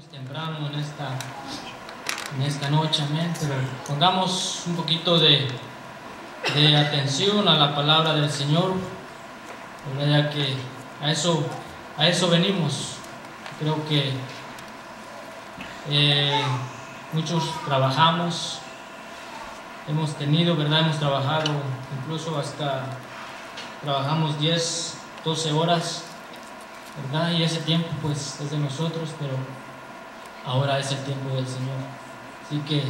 Temprano en esta noche, amén. Pero pongamos un poquito de atención a la palabra del Señor, ¿verdad? Ya que a eso venimos. Creo que muchos trabajamos, hemos trabajado incluso hasta trabajamos 10, 12 horas, ¿verdad? Y ese tiempo pues es de nosotros, pero ahora es el tiempo del Señor. Así que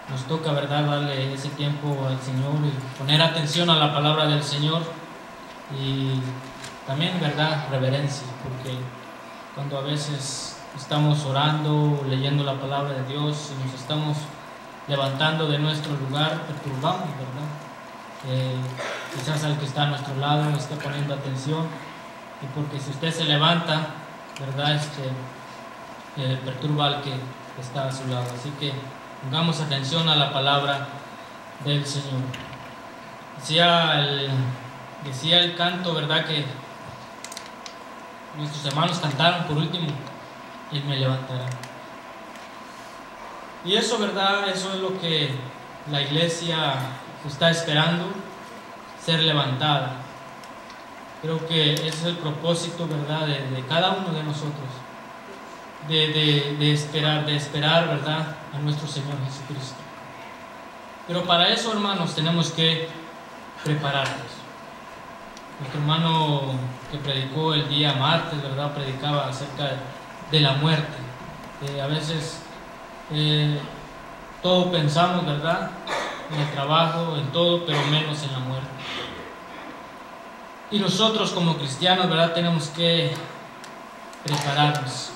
nos toca, ¿verdad?, darle ese tiempo al Señor y poner atención a la palabra del Señor y también, ¿verdad?, reverencia, porque cuando a veces estamos orando, leyendo la palabra de Dios y nos estamos levantando de nuestro lugar, perturbamos, ¿verdad? Quizás al que está a nuestro lado esté poniendo atención, y porque si usted se levanta, ¿verdad?, perturba al que está a su lado. Así que pongamos atención a la palabra del Señor. Decía el canto, ¿verdad?, que nuestros hermanos cantaron por último: Él me levantará. Y eso, ¿verdad?, eso es lo que la iglesia está esperando, ser levantada. Creo que ese es el propósito, ¿verdad?, de cada uno de nosotros, de esperar, ¿verdad?, a nuestro Señor Jesucristo. Pero para eso, hermanos, tenemos que prepararnos. Nuestro hermano que predicó el día martes, ¿verdad?, predicaba acerca de la muerte. A veces todo pensamos, ¿verdad?, en el trabajo, en todo, pero menos en la muerte. Y nosotros como cristianos, ¿verdad?, tenemos que prepararnos,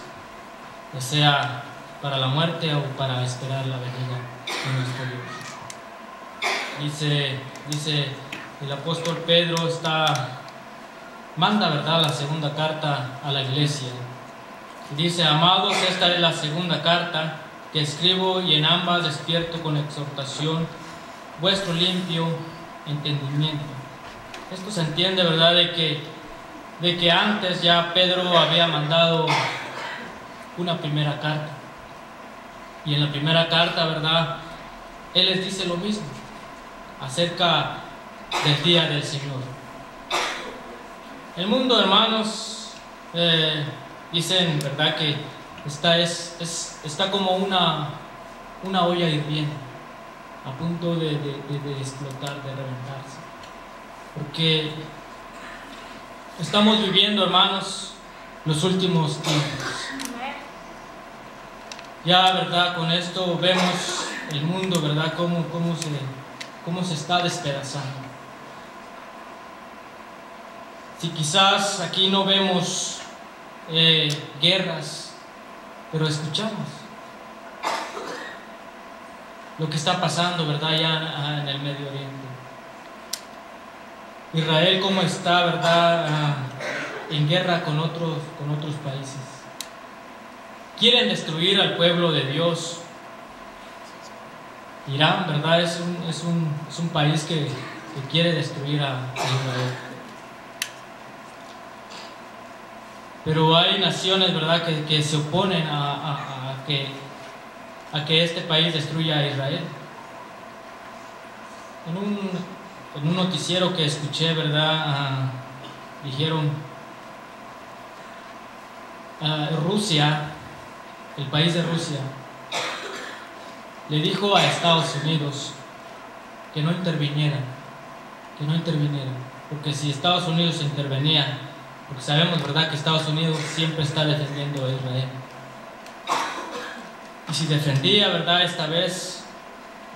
ya sea para la muerte o para esperar la venida de nuestro Dios. Dice el apóstol Pedro, manda, ¿verdad?, la segunda carta a la iglesia. Dice: amados, esta es la segunda carta que escribo, y en ambas despierto con exhortación vuestro limpio entendimiento. Esto se entiende, ¿verdad?, de que antes ya Pedro había mandado una primera carta. Y en la primera carta, ¿verdad?, él les dice lo mismo acerca del día del Señor. El mundo, hermanos, dicen, ¿verdad?, que está como una olla hirviendo, a punto de explotar, de reventarse. Porque estamos viviendo, hermanos, los últimos tiempos. Ya, ¿verdad?, con esto vemos el mundo, ¿verdad?, cómo se está despedazando. Si quizás aquí no vemos guerras, pero escuchamos lo que está pasando, ¿verdad?, ya en el Medio Oriente. Israel cómo está, ¿verdad?, en guerra con otros países. Quieren destruir al pueblo de Dios. Irán, ¿verdad?, es un país que quiere destruir a Israel. Pero hay naciones, ¿verdad?, que se oponen a que este país destruya a Israel. En un noticiero que escuché, ¿verdad?, dijeron: Rusia, el país de Rusia, le dijo a Estados Unidos que no interviniera, porque si Estados Unidos intervenía, porque sabemos, ¿verdad?, que Estados Unidos siempre está defendiendo a Israel, y si defendía, ¿verdad?, esta vez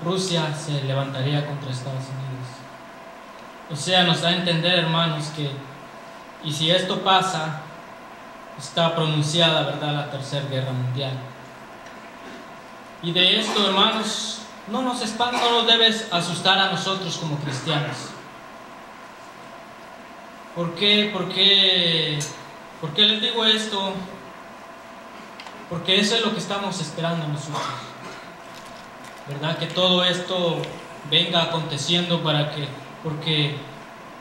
Rusia se levantaría contra Estados Unidos. O sea, nos da a entender, hermanos, y si esto pasa, está pronunciada, ¿verdad?, la tercera guerra mundial. Y de esto, hermanos, no nos debes asustar a nosotros como cristianos. ¿Por qué les digo esto? Porque eso es lo que estamos esperando nosotros, ¿verdad?, que todo esto venga aconteciendo porque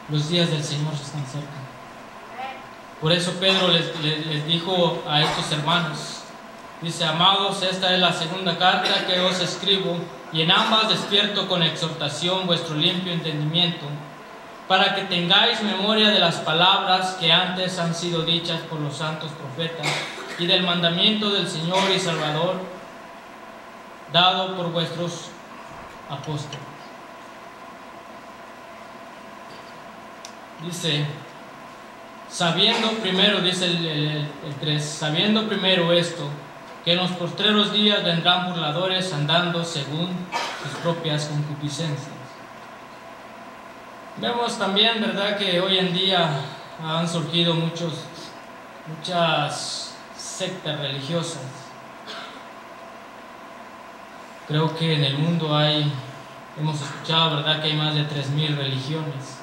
los días del Señor están cerca. Por eso Pedro les dijo a estos hermanos: Dice: amados, esta es la segunda carta que os escribo, y en ambas despierto con exhortación vuestro limpio entendimiento, para que tengáis memoria de las palabras que antes han sido dichas por los santos profetas, y del mandamiento del Señor y Salvador, dado por vuestros apóstoles. Dice: sabiendo primero, dice el 3, sabiendo primero esto, que en los postreros días vendrán burladores andando según sus propias concupiscencias. Vemos también, ¿verdad?, que hoy en día han surgido muchas sectas religiosas. Creo que en el mundo hemos escuchado, ¿verdad?, que hay más de 3,000 religiones.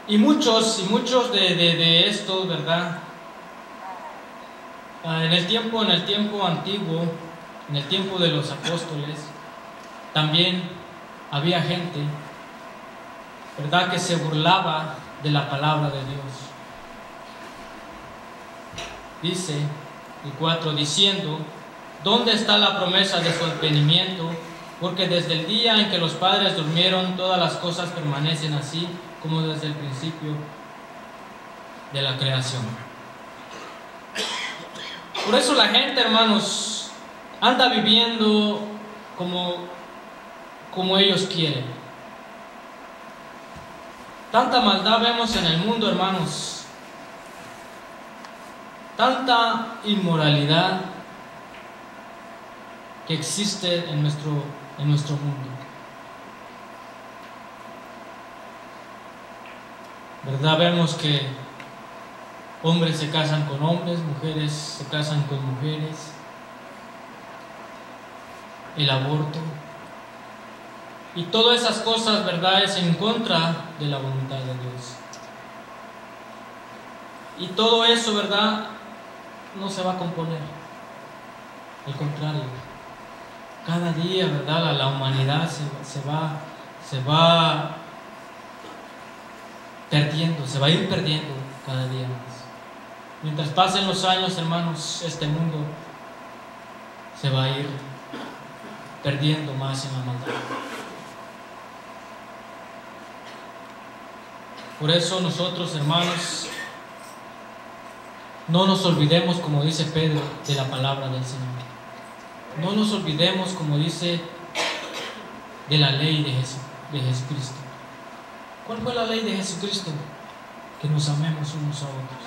Y muchos de estos, ¿verdad?, en el tiempo antiguo, en el tiempo de los apóstoles, también había gente, ¿verdad?, que se burlaba de la palabra de Dios. Dice el 4, diciendo: ¿dónde está la promesa de su advenimiento? Porque desde el día en que los padres durmieron, todas las cosas permanecen así como desde el principio de la creación. Por eso la gente, hermanos, anda viviendo como ellos quieren. Tanta maldad vemos en el mundo, hermanos. Tanta inmoralidad que existe en nuestro mundo. ¿Verdad? Vemos que hombres se casan con hombres, mujeres se casan con mujeres, el aborto y todas esas cosas, ¿verdad?, es en contra de la voluntad de Dios. Y todo eso, ¿verdad?, no se va a componer. Al contrario, cada día, ¿verdad?, la humanidad se va perdiendo, se va a ir perdiendo cada día más. Mientras pasen los años, hermanos, este mundo se va a ir perdiendo más en la maldad. Por eso nosotros, hermanos, no nos olvidemos, como dice Pedro, de la palabra del Señor. No nos olvidemos, como dice, de la ley de Jesucristo. ¿Cuál fue la ley de Jesucristo? Que nos amemos unos a otros.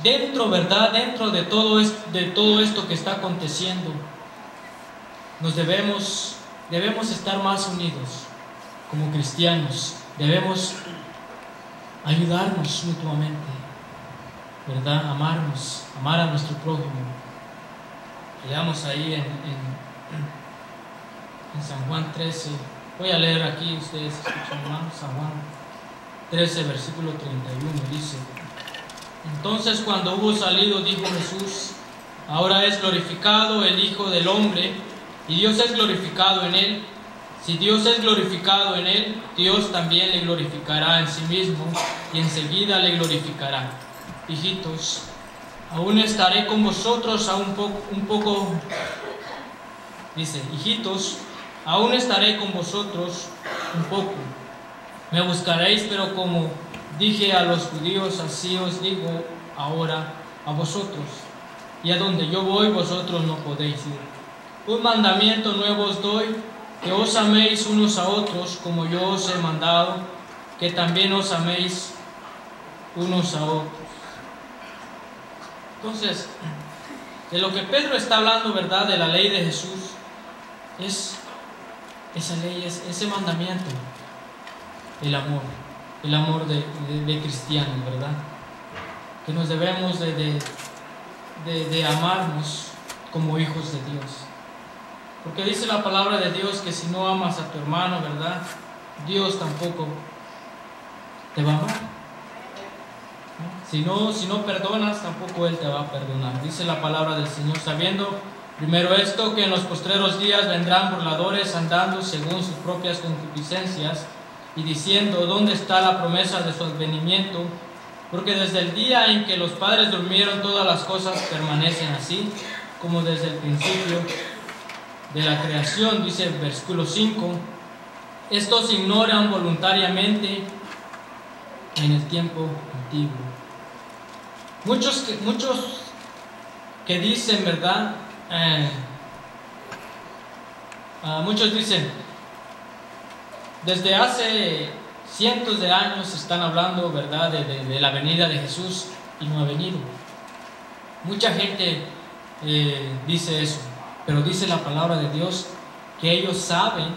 Dentro, ¿verdad?, dentro de todo esto que está aconteciendo, debemos estar más unidos como cristianos. Debemos ayudarnos mutuamente, ¿verdad?, amarnos, amar a nuestro prójimo. Leamos ahí en San Juan 13. Voy a leer aquí, ustedes escuchan, hermanos. San Juan 13, versículo 31, dice: entonces, cuando hubo salido, dijo Jesús: ahora es glorificado el Hijo del Hombre, y Dios es glorificado en él. Si Dios es glorificado en él, Dios también le glorificará en sí mismo, y enseguida le glorificará. Hijitos, aún estaré con vosotros un poco. Dice: hijitos, aún estaré con vosotros un poco. Me buscaréis, pero como dije a los judíos, así os digo ahora a vosotros. Y a donde yo voy, vosotros no podéis ir. Un mandamiento nuevo os doy, que os améis unos a otros, como yo os he mandado, que también os améis unos a otros. Entonces, de lo que Pedro está hablando, ¿verdad?, de la ley de Jesús, es esa ley, es ese mandamiento, el amor de cristianos, ¿verdad? Que nos debemos de amarnos como hijos de Dios. Porque dice la palabra de Dios que si no amas a tu hermano, ¿verdad?, Dios tampoco te va a amar. Si no perdonas, tampoco Él te va a perdonar. Dice la palabra del Señor: sabiendo primero esto, que en los postreros días vendrán burladores andando según sus propias concupiscencias, y diciendo: ¿dónde está la promesa de su advenimiento? Porque desde el día en que los padres durmieron, todas las cosas permanecen así, como desde el principio de la creación, dice el versículo 5. Estos ignoran voluntariamente en el tiempo antiguo. Muchos que dicen, ¿verdad? Muchos dicen, desde hace cientos de años están hablando, ¿verdad?, de la venida de Jesús y no ha venido. Mucha gente dice eso, pero dice la palabra de Dios que ellos saben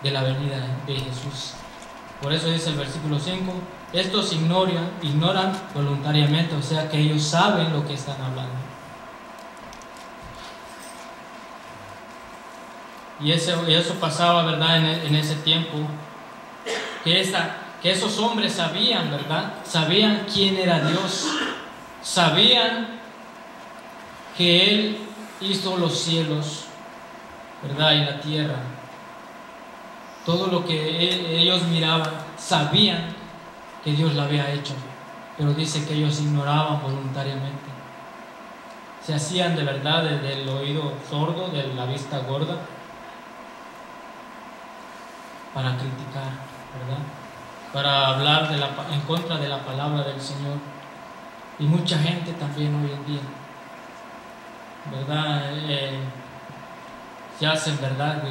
de la venida de Jesús. Por eso dice el versículo 5, estos ignoran voluntariamente, o sea que ellos saben lo que están hablando. Y eso pasaba, ¿verdad?, en ese tiempo, que esos hombres sabían, ¿verdad? Sabían quién era Dios, sabían que Él hizo los cielos, ¿verdad?, y la tierra. Todo lo que ellos miraban, sabían que Dios lo había hecho, pero dice que ellos ignoraban voluntariamente. Se hacían de verdad del oído sordo, de la vista gorda, para criticar, ¿verdad?, para hablar en contra de la palabra del Señor. Y mucha gente también hoy en día, ¿verdad?, se hacen, ¿verdad?,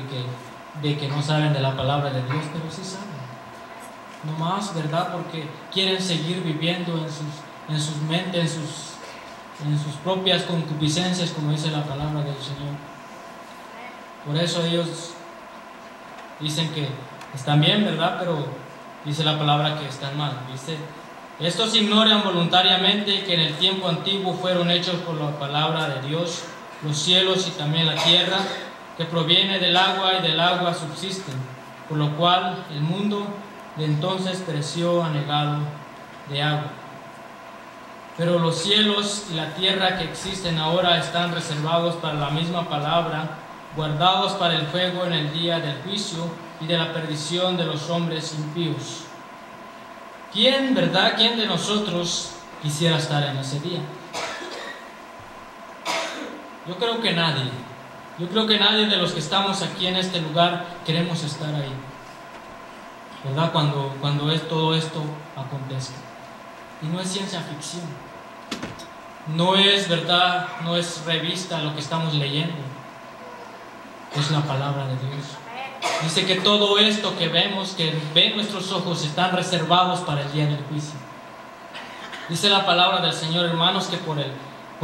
de que no saben de la palabra de Dios, pero sí saben. Nomás, ¿verdad?, porque quieren seguir viviendo en sus mentes, en sus propias concupiscencias, como dice la palabra del Señor. Por eso ellos dicen que están bien, ¿verdad?, pero dice la palabra que están mal. Dice, estos ignoran voluntariamente que en el tiempo antiguo fueron hechos por la palabra de Dios los cielos y también la tierra, que proviene del agua y del agua subsisten, por lo cual el mundo de entonces pereció anegado de agua. Pero los cielos y la tierra que existen ahora están reservados para la misma palabra, guardados para el fuego en el día del juicio y de la perdición de los hombres impíos. ¿Quién, verdad, quién de nosotros quisiera estar en ese día? Yo creo que nadie. Yo creo que nadie de los que estamos aquí en este lugar queremos estar ahí, ¿verdad?, cuando todo esto acontezca. Y no es ciencia ficción, no es, ¿verdad?, no es revista lo que estamos leyendo, es la palabra de Dios. Dice que todo esto que vemos, que ven nuestros ojos, están reservados para el día del juicio. Dice la palabra del Señor, hermanos, que por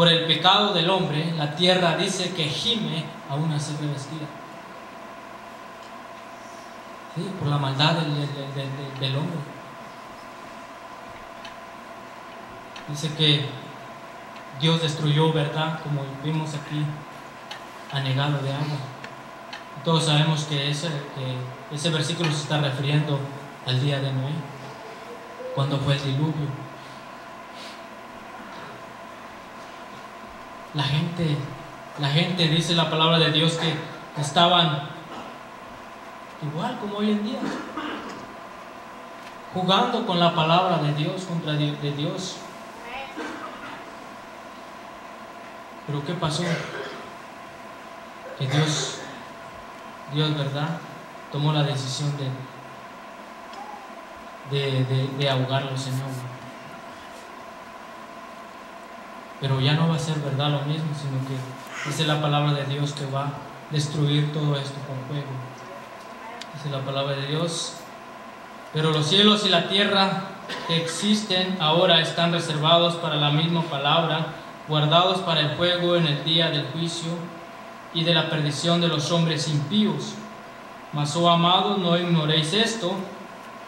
el pecado del hombre, la tierra dice que gime aún a ser revestida. Sí, por la maldad del hombre. Dice que Dios destruyó, ¿verdad?, como vimos aquí, anegado de agua. Todos sabemos que ese versículo se está refiriendo al día de Noé, cuando fue el diluvio. La gente dice la palabra de Dios que estaban igual como hoy en día, jugando con la palabra de Dios, contra de Dios. Pero ¿qué pasó? Que Dios, ¿verdad?, tomó la decisión de ahogarlos en agua. Pero ya no va a ser, ¿verdad?, lo mismo, sino que dice la palabra de Dios que va a destruir todo esto con fuego. Dice la palabra de Dios, pero los cielos y la tierra que existen ahora están reservados para la misma palabra, guardados para el fuego en el día del juicio y de la perdición de los hombres impíos. Mas, oh amados, no ignoréis esto,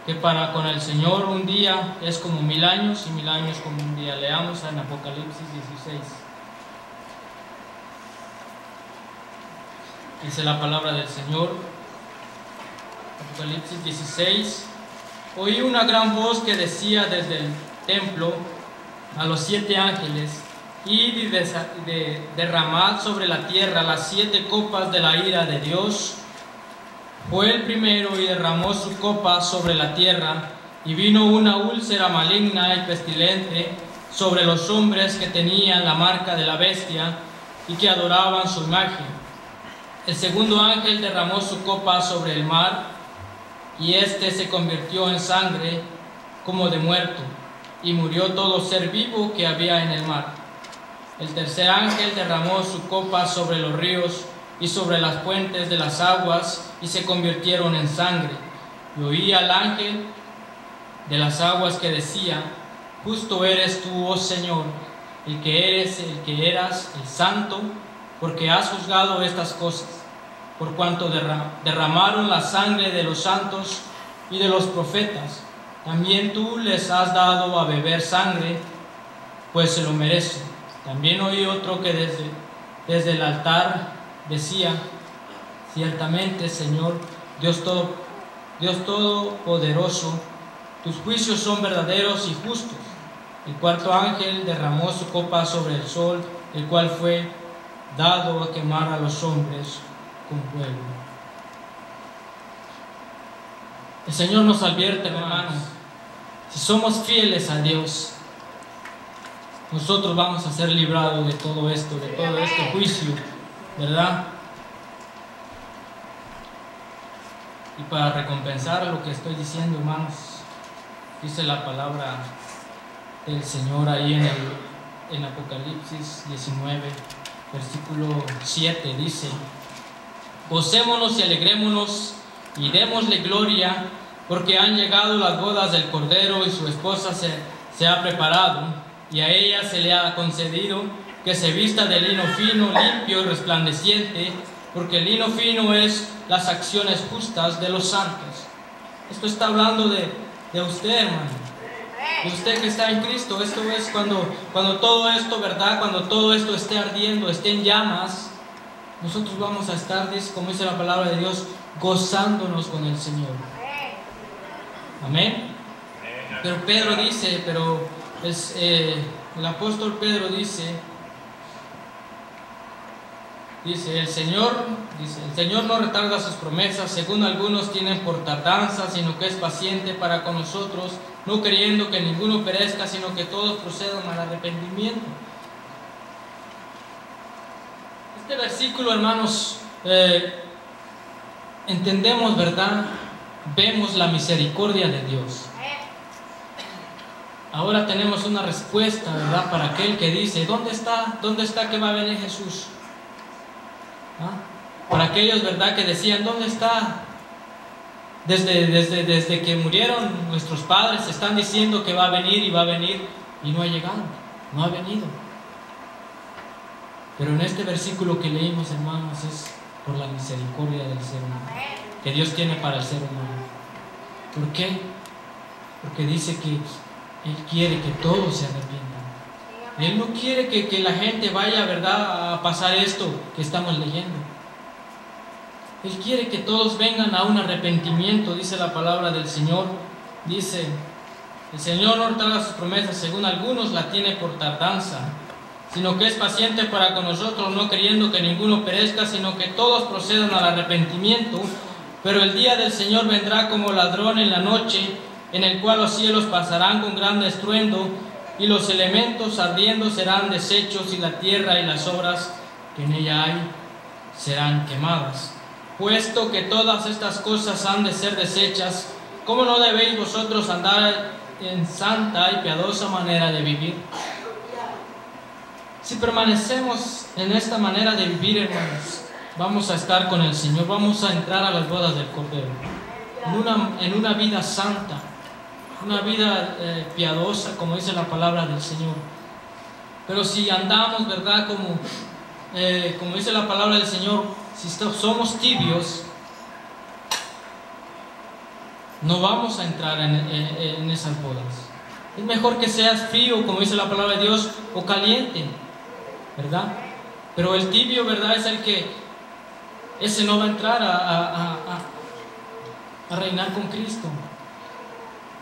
que para con el Señor un día es como 1000 años y 1000 años como un día. Leamos en Apocalipsis 16. Dice la palabra del Señor, Apocalipsis 16. Oí una gran voz que decía desde el templo a los 7 ángeles: id y derramad sobre la tierra las 7 copas de la ira de Dios. Fue el primero y derramó su copa sobre la tierra, y vino una úlcera maligna y pestilente sobre los hombres que tenían la marca de la bestia y que adoraban su imagen. El segundo ángel derramó su copa sobre el mar, y éste se convirtió en sangre como de muerto, y murió todo ser vivo que había en el mar. El tercer ángel derramó su copa sobre los ríos y sobre las fuentes de las aguas, y se convirtieron en sangre. Y oí al ángel de las aguas que decía: justo eres tú, oh Señor, el que eras el santo, porque has juzgado estas cosas, por cuanto derramaron la sangre de los santos y de los profetas. También tú les has dado a beber sangre, pues se lo merecen. También oí otro que desde el altar decía: ciertamente, Señor, Dios Todopoderoso, tus juicios son verdaderos y justos. El cuarto ángel derramó su copa sobre el sol, el cual fue dado a quemar a los hombres con fuego. El Señor nos advierte, hermanos, si somos fieles a Dios, nosotros vamos a ser librados de todo esto, de todo este juicio, ¿verdad? Y para recompensar lo que estoy diciendo, hermanos, dice la palabra del Señor ahí en Apocalipsis 19, versículo 7, dice: gocémonos y alegrémonos y démosle gloria, porque han llegado las bodas del Cordero y su esposa se ha preparado, y a ella se le ha concedido que se vista de lino fino, limpio y resplandeciente, porque el lino fino es las acciones justas de los santos. Esto está hablando de usted, hermano, de usted que está en Cristo. Esto es cuando todo esto, ¿verdad? Cuando todo esto esté ardiendo, esté en llamas, nosotros vamos a estar, como dice la palabra de Dios, gozándonos con el Señor. Amén. Pero Pedro dice, el apóstol Pedro dice, el Señor no retarda sus promesas, según algunos tienen por tardanza, sino que es paciente para con nosotros, no queriendo que ninguno perezca, sino que todos procedan al arrepentimiento. Este versículo, hermanos, entendemos, ¿verdad? Vemos la misericordia de Dios. Ahora tenemos una respuesta, ¿verdad? Para aquel que dice: ¿dónde está que va a venir Jesús? ¿Ah? Para aquellos, ¿verdad?, que decían: ¿dónde está? Desde que murieron nuestros padres están diciendo que va a venir y no ha llegado, no ha venido. Pero en este versículo que leímos, hermanos, es por la misericordia del ser humano, que Dios tiene para el ser humano. ¿Por qué? Porque dice que Él quiere que todos se arrepientan. Él no quiere que la gente vaya, ¿verdad?, a pasar esto que estamos leyendo. Él quiere que todos vengan a un arrepentimiento, dice la palabra del Señor. Dice: el Señor no retarda sus promesas, según algunos la tiene por tardanza, sino que es paciente para con nosotros, no queriendo que ninguno perezca, sino que todos procedan al arrepentimiento. Pero el día del Señor vendrá como ladrón en la noche, en el cual los cielos pasarán con gran estruendo, y los elementos ardiendo serán deshechos, y la tierra y las obras que en ella hay serán quemadas. Puesto que todas estas cosas han de ser deshechas, ¿cómo no debéis vosotros andar en santa y piadosa manera de vivir? Si permanecemos en esta manera de vivir, hermanos, vamos a estar con el Señor, vamos a entrar a las bodas del Cordero, en una vida santa, una vida piadosa, como dice la palabra del Señor. Pero si andamos, ¿verdad?, como dice la palabra del Señor, si somos tibios, no vamos a entrar en esas bodas. Es mejor que seas frío, como dice la palabra de Dios, o caliente, ¿verdad? Pero el tibio, ¿verdad?, es el que ese no va a entrar a reinar con Cristo.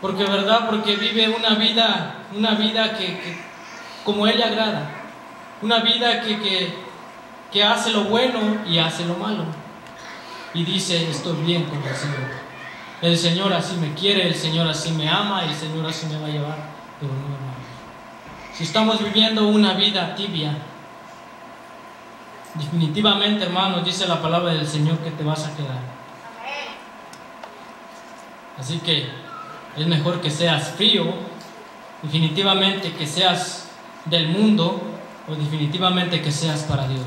Porque, ¿verdad?, porque vive una vida que como Él le agrada, una vida que hace lo bueno y hace lo malo. y dice: estoy bien con el Señor. El Señor así me quiere, el Señor así me ama, el Señor así me va a llevar. Pero no, hermanos. Si estamos viviendo una vida tibia, definitivamente, hermanos, dice la palabra del Señor que te vas a quedar. Así que es mejor que seas frío, definitivamente que seas del mundo, o definitivamente que seas para Dios.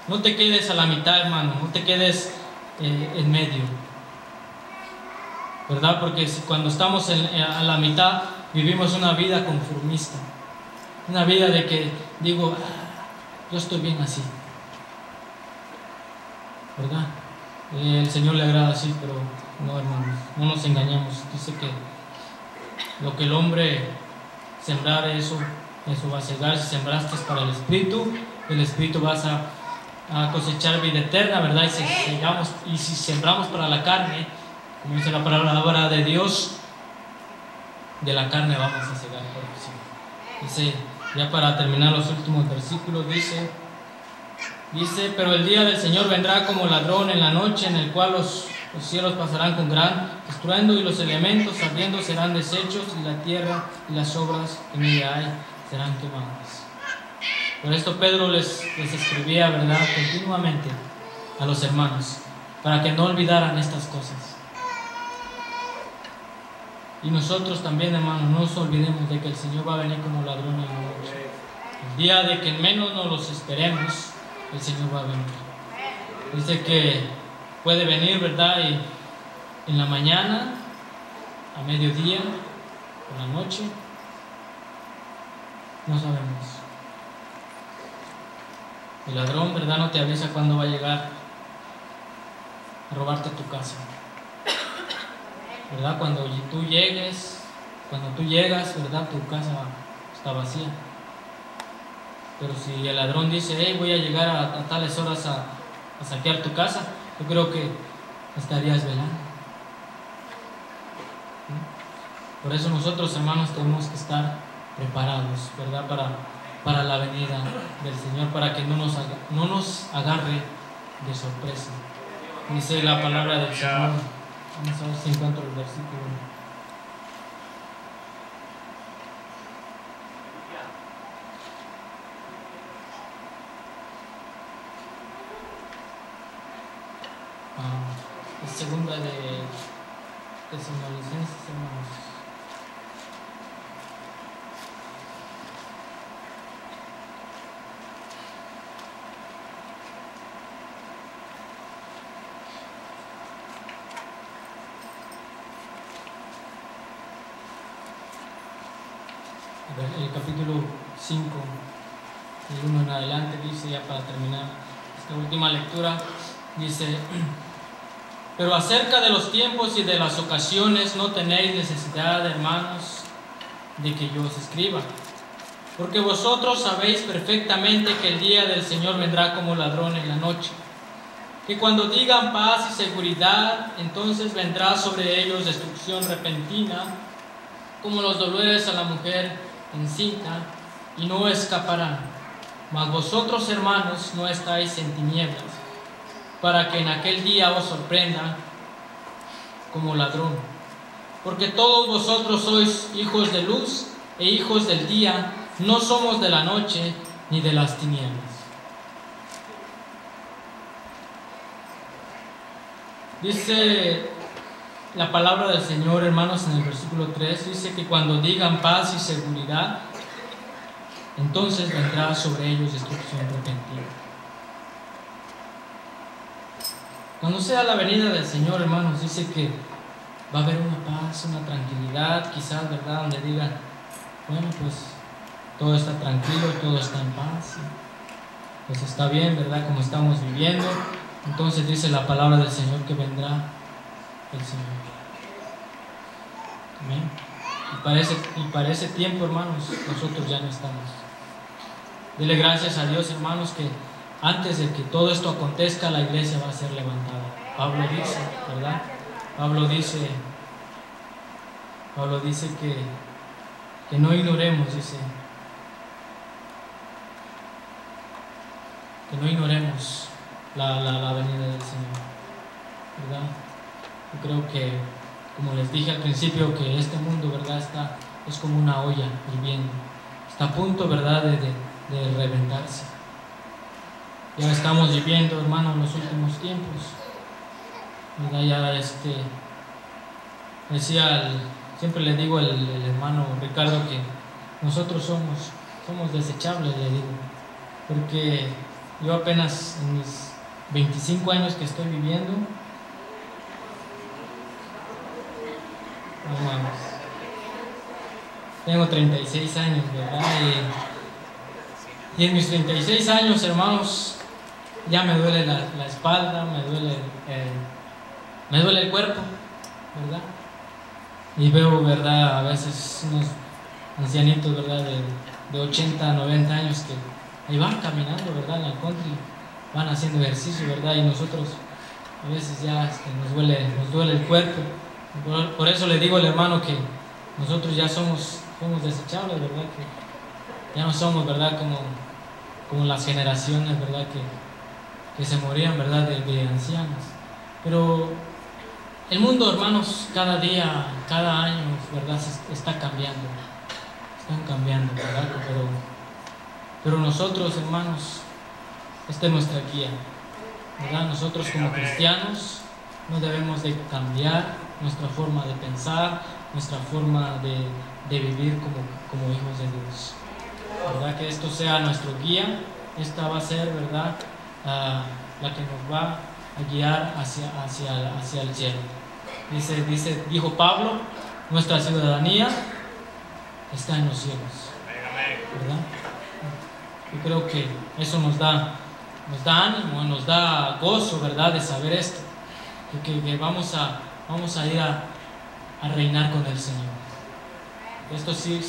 No te quedes a la mitad, hermano, no te quedes en medio, ¿verdad? Porque cuando estamos a la mitad, vivimos una vida conformista, una vida de que digo: yo estoy bien así, ¿verdad? El Señor le agrada así, pero no, hermanos, no nos engañemos. Dice que lo que el hombre sembrar, eso va a cegar. Si sembraste para el Espíritu vas a cosechar vida eterna, ¿verdad? Y si sembramos para la carne, como dice la palabra de Dios, de la carne vamos a cegar. Dice, ya para terminar los últimos versículos, dice: pero el día del Señor vendrá como ladrón en la noche, en el cual los cielos pasarán con gran estruendo, y los elementos ardiendo serán deshechos, y la tierra y las obras que en ella hay serán quemadas. Por esto Pedro les escribía, ¿verdad?, continuamente a los hermanos, para que no olvidaran estas cosas. Y nosotros también, hermanos, no nos olvidemos de que el Señor va a venir como ladrón en la noche. El día de que menos nos los esperemos, el Señor va a venir. Dice que puede venir, ¿verdad?, y en la mañana, a mediodía, por la noche, no sabemos. El ladrón, ¿verdad?, no te avisa cuándo va a llegar a robarte tu casa, ¿verdad? Cuando tú llegas, ¿verdad?, tu casa está vacía. Pero si el ladrón dice: hey, voy a llegar a tales horas a saquear tu casa, yo creo que estarías velando. Por eso nosotros, hermanos, tenemos que estar preparados, ¿verdad?, para la venida del Señor, para que no nos agarre de sorpresa. Dice la palabra del Señor. Vamos a ver si encuentro el versículo. Es segunda de Tesalonicenses, hermanos. El capítulo 5, el 1 en adelante, dice, ya para terminar esta última lectura, dice: pero acerca de los tiempos y de las ocasiones no tenéis necesidad, hermanos, de que yo os escriba, porque vosotros sabéis perfectamente que el día del Señor vendrá como ladrón en la noche, que cuando digan paz y seguridad, entonces vendrá sobre ellos destrucción repentina, como los dolores a la mujer encinta, y no escaparán. Mas vosotros, hermanos, no estáis en tinieblas, para que en aquel día os sorprenda como ladrón. Porque todos vosotros sois hijos de luz e hijos del día, no somos de la noche ni de las tinieblas. Dice la palabra del Señor, hermanos, en el versículo 3, dice que cuando digan paz y seguridad, entonces vendrá sobre ellos destrucción repentina. Cuando sea la venida del Señor, hermanos, dice que va a haber una paz, una tranquilidad, quizás, ¿verdad?, donde digan: bueno, pues todo está tranquilo, todo está en paz, pues está bien, ¿verdad?, como estamos viviendo. Entonces dice la palabra del Señor que vendrá el Señor. Amén. Y para ese tiempo, hermanos, nosotros ya no estamos. Dele gracias a Dios, hermanos, que antes de que todo esto acontezca, la iglesia va a ser levantada. Pablo dice, ¿verdad? Pablo dice que no ignoremos, dice, que no ignoremos la venida del Señor. ¿verdad? Yo creo que, como les dije al principio, que este mundo, ¿verdad?, es como una olla hirviendo, está a punto, ¿verdad?, de reventarse. Ya estamos viviendo, hermano, en los últimos tiempos, ¿verdad? Ya decía, siempre le digo al hermano Ricardo que nosotros somos desechables, le digo, porque yo apenas en mis 25 años que estoy viviendo, no mames, tengo 36 años, ¿verdad? Y en mis 36 años, hermanos, ya me duele la espalda, me duele el cuerpo, ¿verdad? Y veo, ¿verdad?, a veces unos ancianitos, ¿verdad?, de 80, 90 años que ahí van caminando, ¿verdad?, en la country, van haciendo ejercicio, ¿verdad? Y nosotros a veces ya nos duele el cuerpo. Por eso le digo al hermano que nosotros ya somos desechables, ¿verdad? Que ya no somos, ¿verdad?, como las generaciones, ¿verdad?, que se morían, ¿verdad?, de ancianos. Pero el mundo, hermanos, cada día, cada año, ¿verdad?, está cambiando. Están cambiando, ¿verdad? Pero nosotros, hermanos, esta es nuestra guía, ¿verdad? Nosotros como cristianos no debemos de cambiar nuestra forma de pensar, nuestra forma de vivir como hijos de Dios, ¿verdad? Que esto sea nuestro guía. Esta va a ser, ¿verdad?, la que nos va a guiar hacia el cielo. Dijo Pablo, nuestra ciudadanía está en los cielos, ¿verdad? Yo creo que eso nos da ánimo, nos da gozo, ¿verdad?, de saber esto, que vamos a ir a reinar con el Señor. Esto sí,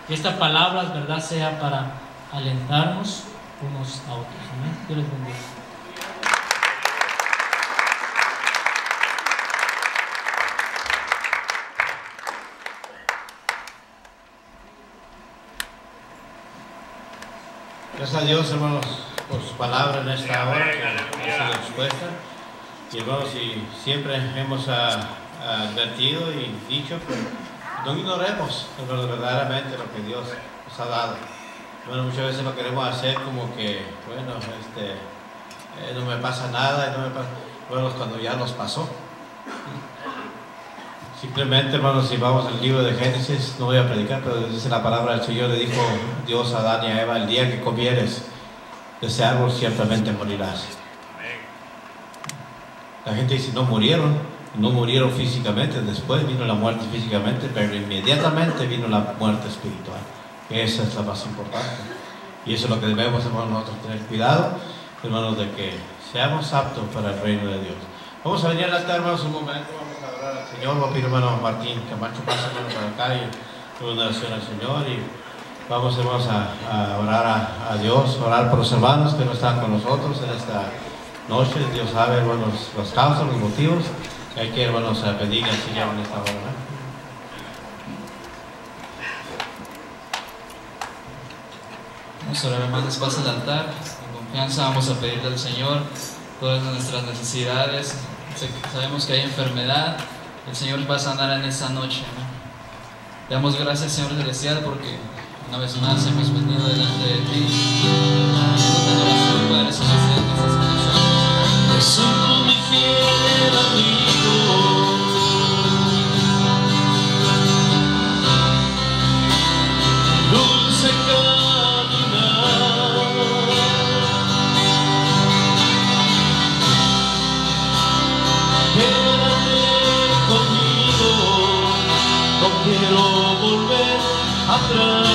que esta palabra, ¿verdad?, sea para alentarnos unos a otros. Amén. Dios les bendiga. Gracias a Dios, hermanos, por su palabra en esta hora que ha sido expuesta. Y hermanos, y siempre hemos advertido y dicho que no ignoremos, hermanos, verdaderamente lo que Dios nos ha dado. Bueno, muchas veces lo queremos hacer como que, bueno, no me pasa nada, bueno, cuando ya nos pasó. Simplemente, hermanos, si vamos al libro de Génesis, no voy a predicar, pero dice la palabra del Señor, le dijo Dios a Adán y a Eva: el día que comieres de ese árbol ciertamente morirás. La gente dice, no murieron físicamente, después vino la muerte físicamente, pero inmediatamente vino la muerte espiritual. Esa es la más importante. Y eso es lo que debemos, hermanos, nosotros tener cuidado, hermanos, de que seamos aptos para el reino de Dios. Vamos a venir al altar, hermanos, un momento, vamos a orar al Señor. Voy a pedir, hermano Martín Camacho, pase, hermano, para acá y una oración al Señor. Y vamos, hermanos, a orar a Dios, orar por los hermanos que no están con nosotros en esta noche. Dios sabe, hermanos, las causas, los motivos. Hay que, hermanos, pedir al Señor en esta hora, ¿no? Vamos a orar, hermanos, pasa al altar, en confianza vamos a pedirle al Señor todas nuestras necesidades. Sabemos que hay enfermedad, el Señor va a sanar en esta noche, ¿no? Le damos gracias, Señor Celestial, porque una vez más hemos venido delante de ti, pidiéndote oración, Padre Celestial, que estés con nosotros. Jesús, mi fiel amigo, dulce caminar, quédate conmigo, no quiero volver atrás.